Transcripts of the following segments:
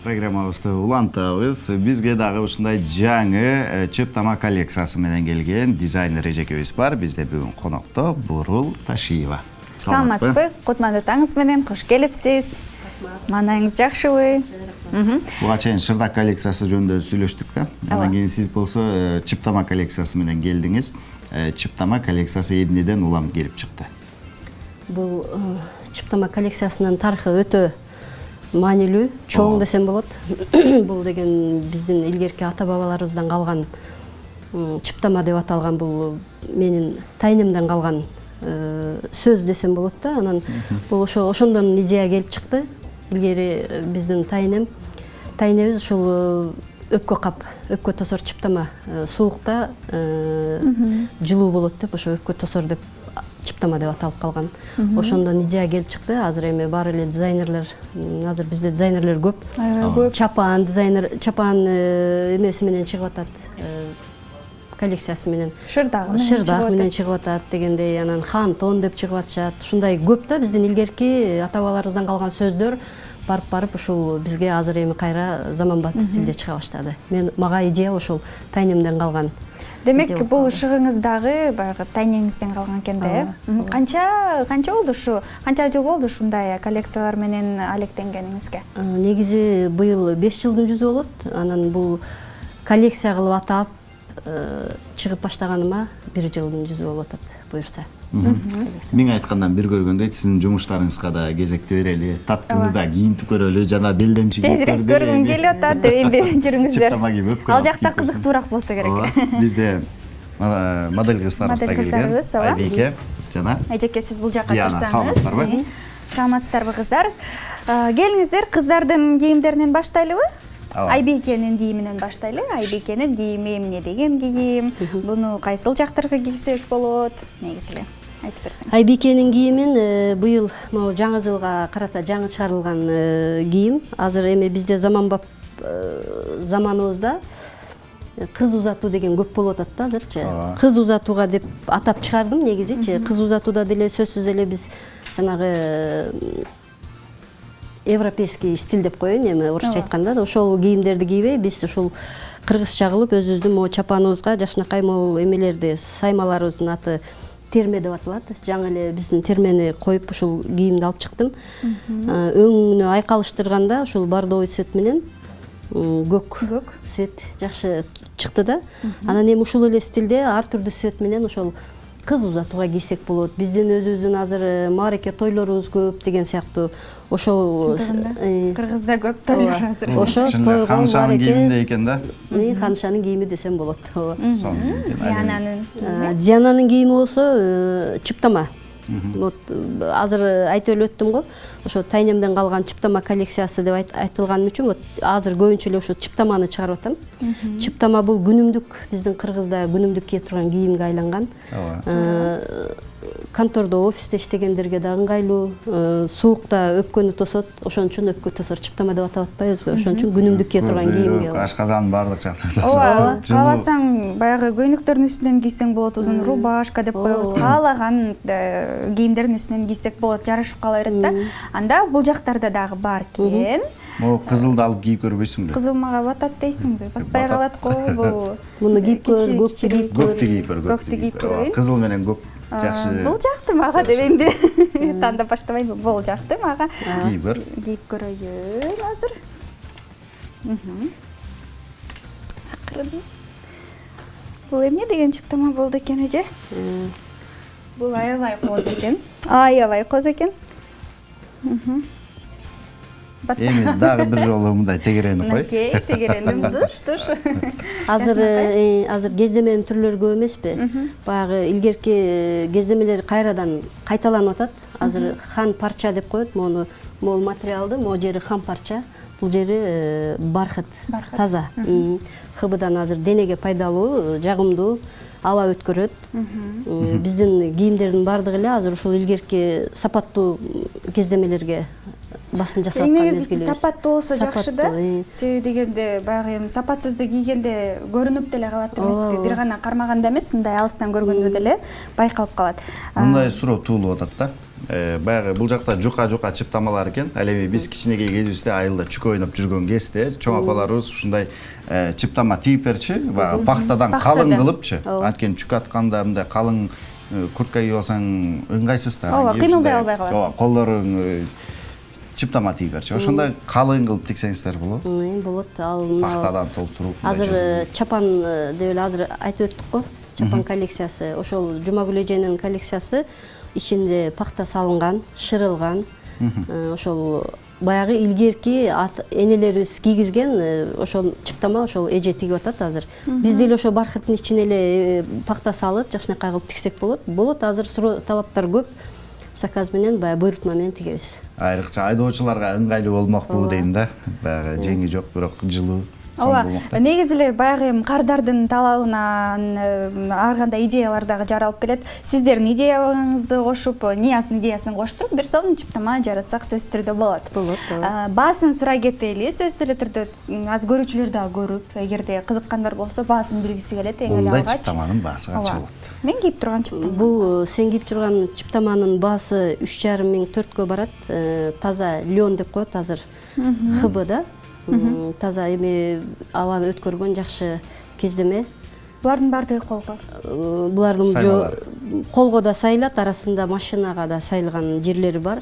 программабызды улантабыз. Бизге дагы ушундай жаңы чыптама коллекциясы менен келген дизайнер эжекебиз бар. Бизде бүгүн конокто Бурул Ташиева. Саламатсызбы? Кутманды таңыз менен кош келипсиз. Маанайыңыз жакшыбы? Буга чейин шырдак коллекциясы жөнүндө сүйлөштүк да. Андан кийин сиз болсо чыптама коллекциясы менен келдиңиз. Чыптама коллекциясы эмнеден улам келип чыкты? Бул чыптама коллекциясынын тарыхы өтө маанилүү, чоң десем болот. Бул деген биздин илгерки ата-бабаларыбыздан калган чыптама деп аталган, бул менин тайнемден калган сөз десем болот да. Анан бул ошондон идея келип чыкты. Илгери биздин тайнебиз ушул өпкө кап, өпкө тосор чыптама, суукта жылуу болот деп ошо өпкө тосор деп чыптама деп аталып калган. Ошондон идея келип чыкты. Азыр эми баары эле дизайнерлер, азыр бизде дизайнерлер көп. Чапан чапан эмеси менен чыгып атат. Коллекциясы менен шырдак менен чыгып атат дегендей, анан хан тон деп чыгып атышат. Ушундай көп да биздин илгерки ата-бабаларыбыздан калган сөздөр барып ушул бизге азыр эми кайра заманбап стилде чыга баштады. Мага идея ошол тайнемден калган. Демек, бул шыгыңыз дагы баягы тайнеңизден калган экен да. Канча болду ушу? Канча жыл болду ушундай коллекциялар менен алектенгениңизге? Негизи быйыл 5 жылдын жүзү болот. Анан бул коллекция кылып атап чыгып баштаганыма 1 жылдын жүзү болуп атат, буюрса. Мен айткандан бир көргөндөй сиздин жумуштарыңызга да кезекти берели, таткынды да кийинтип көрөлү, жана белдемчи көргүм келип атат деп эми жүрүңүздөр. Чыптама кийип өпкө. Ал жакта кызыктуураак болсо керек. Бизде модель кыздарыбыз да келген. Айбеке жана Эжеке, сиз бул жакка турсаңыз. Саламатсыздарбы? Саламатсыздарбы кыздар? Келиңиздер, кыздардын кийимдеринен баштайлыбы? Айбекенин кийиминен баштайлы. Айбекенин кийими эмне деген кийим? Буну кайсыл жактарга кийсек болот? Негизи эле айтып берсеңиз. Айбекенин кийимин быйыл могу жаңы жылга карата жаңы чыгарылган кийим. Азыр эми бизде заманбап заманыбызда кыз узатуу деген көп болуп атат да азырчы. Кыз узатууга деп атап чыгардым негизичи. Кыз узатууда деле сөзсүз эле биз жанагы европейский стиль деп коеюн, эми орусча айтканда да ошол кийимдерди кийбей биз ушул кыргызча кылып өзүбүздүн могу чапаныбызга жакшынакай могу эмелерди, саймаларыбыздын аты терме деп аталат. Жаңы эле биздин термени коюп ушул кийимди алып чыктым. Өңүнө айкалыштырганда ушул бордовый цвет менен көк цвет жакшы чыкты да. Анан эми ушул эле стилде ар түрдүү цвет менен ошол кыз узатууга кийсек болот. Биздин өзүбүздүн азыр маареке тойлорубуз көп деген сыяктуу ошол кыргызда көп тойлор азыр. Ошо тойго ханшанын кийиминде экен да. Ханшанын кийими десем болот. Диананын кийими болсо чыптама. Вот азыр айтып эле өттүм го. Ошо тайнемден калган чыптама коллекциясы деп айтылган үчүн вот азыр көбүнчө эле ошо чыптаманы чыгарып атам. Чыптама бул күнүмдүк, биздин Кыргызда күнүмдүк кийип турган кийимге айланган. Контордо, офисте иштегендерге да ыңгайлуу, суукта өпкөнү тосот, ошон үчүн өпкө тосор чыптама деп атап атпайбызбы? Ошон үчүн күнүмдүк кийип турган кийимге. Ашказанын баардык жактарында. Ооба, кааласаң баягы көйнөктөрдүн үстүнөн кийсең болот, узун рубашка деп коебуз. Каалаган кийимдердин үстүнөн кийсек болот, жарашып кала берет да. Анда бул жактарда дагы бар экен. Могу кызылды алып кийип көрбөйсүңбү? Кызыл мага батат дейсиңби? Батпай калат го бул. Муну кийип көр, көктү кийип көр. Көктү кийип көрөйүн. Кызыл менен көк жакшы. Бул жакты мага деп эмди тандап баштабайбы? Бул жакты мага. Кийип көр. Кийип көрөйүн азыр. Акырын. Бул эмне деген чыптама болду экен эже? Бул аябай коз экен. Аябай коз экен. Эми дагы бир жолу мындай тегеренип кой. Окей, тегереним туш. Азыр кездеменин түрлөрү көп эмеспи? Баягы илгерки кездемелер кайрадан кайталанып атат. Азыр хан парча деп коет, могу материалды, могу жери хан парча, бул жери бархат, таза. Хыбыдан азыр денеге пайдалуу, жагымдуу, аба өткөрөт. Биздин кийимдердин баардыгы эле азыр ушул илгерки сапаттуу кездемелерге басым жасап аткан мезгилибиз. Сапаттуу болсо жакшы да. Себеби дегенде баягы эми сапатсызды кийгенде көрүнүп деле калат эмеспи? Бир гана кармаганда эмес, мындай алыстан көргөндө деле байкалып калат. Мындай суроо туулуп атат да. Баягы бул жакта жука чыптамалар экен. Ал эми биз кичинекей кезибизде айылда чүкө ойноп жүргөн кезде чоң апаларыбыз ушундай чыптама тийип берчи, баягы пахтадан калың кылыпчы. Анткени чүк атканда мындай калың куртка кийип алсаң ыңгайсыз да. Ооба, кыймылдай албай каласың. Ооба, колдоруң чыптама тийип берчи. Ошондой калың кылып тиксеңиздер болот. Болот. Ал Пахтадан толтуруп. азыр чапан деп эле азыр айтып өттүк го. Чапан коллекциясы. Ошол Жумагүл эженин коллекциясы ичинде пахта салынган, шырылган. Ошол баягы илгерки энелерибиз кийгизген ошол чыптама ошол эже тигип атат азыр. Биз деле ошо бархыттын ичине эле пахта салып, жакшынакай кылып тиксек болот. Болот, азыр суроо талаптар көп. Заказ менен баягы буйрутма менен тигебиз. Айрыкча айдоочуларга ыңгайлуу болмокпу дейм да. Баягы жеңи жок, бирок жылуу. Ооба, негизи эле баягы кардардын талабынан ар кандай идеялар дагы жаралып келет. Сиздердин идеяңызды кошуп, Нияздын идеясын коштуруп, бир сонун чыптама жаратсак сөзсүз түрдө болот. Баасын сурай кетели, сөзсүз эле түрдө аз көрүүчүлөр дагы көрүп, эгерде кызыккандар болсо баасын билгиси келет, эң эле алгач. Мындай чыптаманын баасы канча болот? Мен кийип турган чыптама. Бул сен кийип турган чыптаманын баасы 3,5 миң 4кө барат. Таза лен деп коет азыр. ХБ да. Таза эми абаны өткөргөн жакшы кездеме. Булардын баардыгы колго. Булардын колго да сайылат, арасында машинага да сайылган жерлери бар.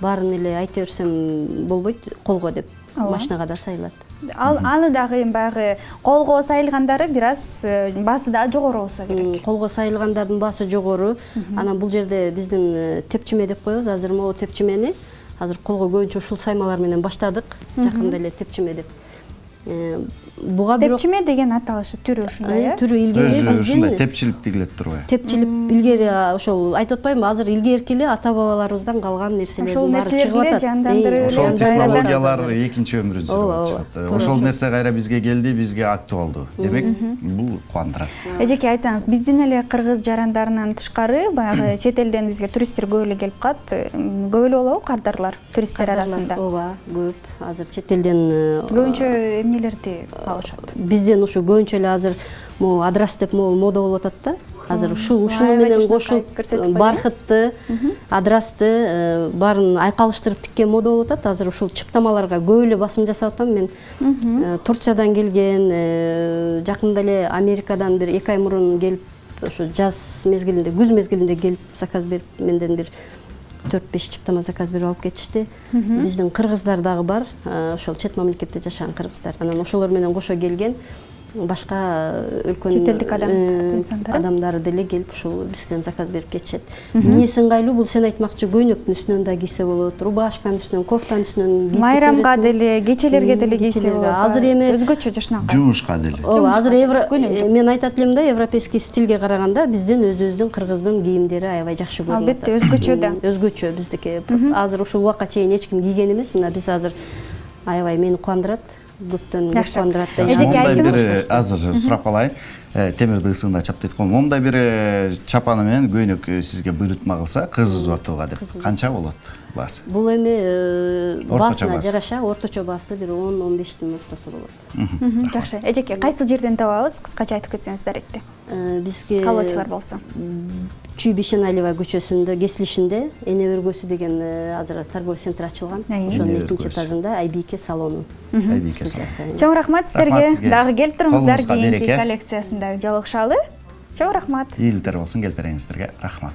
Баарын эле айта берсем болбойт, колго деп. Машинага да сайылат. Аны дагы эми баягы колго сайылгандары бир аз баасы да жогору болсо керек. Колго сайылгандардын баасы жогору. Анан бул жерде биздин тепчиме деп коебуз. Азыр могу тепчимени азыр колго көбүнчө ушул саймалар менен баштадык. Жакында эле тепчиме деп. Буга бирок тепчиме деген аталышы түрү ушундай, э? Түрү илгери ушундай тепчилип тигилет турбайбы? Тепчилип илгери ошол айтып атпаймынбы, азыр илгерки эле ата бабаларыбыздан калган нерселердин баары чыгып атат. Ошол технологиялар экинчи өмүрүн сүрүп атышат. Ошол нерсе кайра бизге келди, бизге актуалдуу. Демек, бул кубандырат. Эжеке айтсаңыз, биздин эле кыргыз жарандарынан тышкары баягы чет элден бизге туристтер көп эле келип калат. Көп эле болобу кардарлар туристтер арасында? Ооба, көп. Азыр чет элден көбүнчө эмнелерди алышат? Бизден ушу көбүнчө эле азыр могу адрас деп могу мода болуп атат да. Азыр ушуну менен кошуп бархытты, адрасты баарын айкалыштырып тиккен мода болуп атат. Азыр ушул чыптамаларга көп эле басым жасап атам мен. Турциядан келген, жакында эле Америкадан бир 2 ай мурун келип, ошо жаз мезгилинде, күз мезгилинде келип заказ берип, менден бир 4-5 чыптама заказ берип алып кетишти. Биздин кыргыздар дагы бар, ошол чет мамлекетте жашаган кыргыздар. Анан ошолор менен кошо келген башка өлкөнүн чет элдик адамдары деле келип ушул бизден заказ берип кетишет. Эмнеси ыңгайлуу, бул сен айтмакчы көйнөктүн үстүнөн да кийсе болот, рубашканын үстүнөн, кофтанын үстүнөн. Майрамга деле, кечелерге деле кийсе болот. Азыр эми өзгөчө жашнакай. Жумушка деле. Ооба, азыр мен айтат элем да, европейский стилге караганда биздин өзүбүздүн кыргыздын кийимдери аябай жакшы көрүнөт. Албетте, өзгөчө да. Өзгөчө биздики. Азыр ушул убакка чейин эч ким кийген эмес. Мына биз азыр аябай мени кубандырат. Көптөн кубандырат да. Эжеке айтыңыз. Азыр сурап калайын. Темирди ысыгында чап дейт го. Момундай бир чапаны менен көйнөк сизге буйрутма кылса, кыз узатууга деп канча болот баасы? Бул эми баасына жараша, орточо баасы бир 10-15 ортосу болот. Жакшы. Эжеке, кайсы жерден табабыз? Кыскача айтып кетсеңиз даректи. Бизге калоочулар болсо. Чүй Бишеналиева көчөсүндө кесилишинде эне өргөсү деген азыр торговый центр ачылган. Ошонун 2-этажында Айбике салону. Айбике салону. Чоң рахмат сиздерге. Дагы келип туруңуздар, кийинки коллекциясында жолугушалы. Чоң рахмат. Ийгиликтер болсун, келип бериңиздерге рахмат.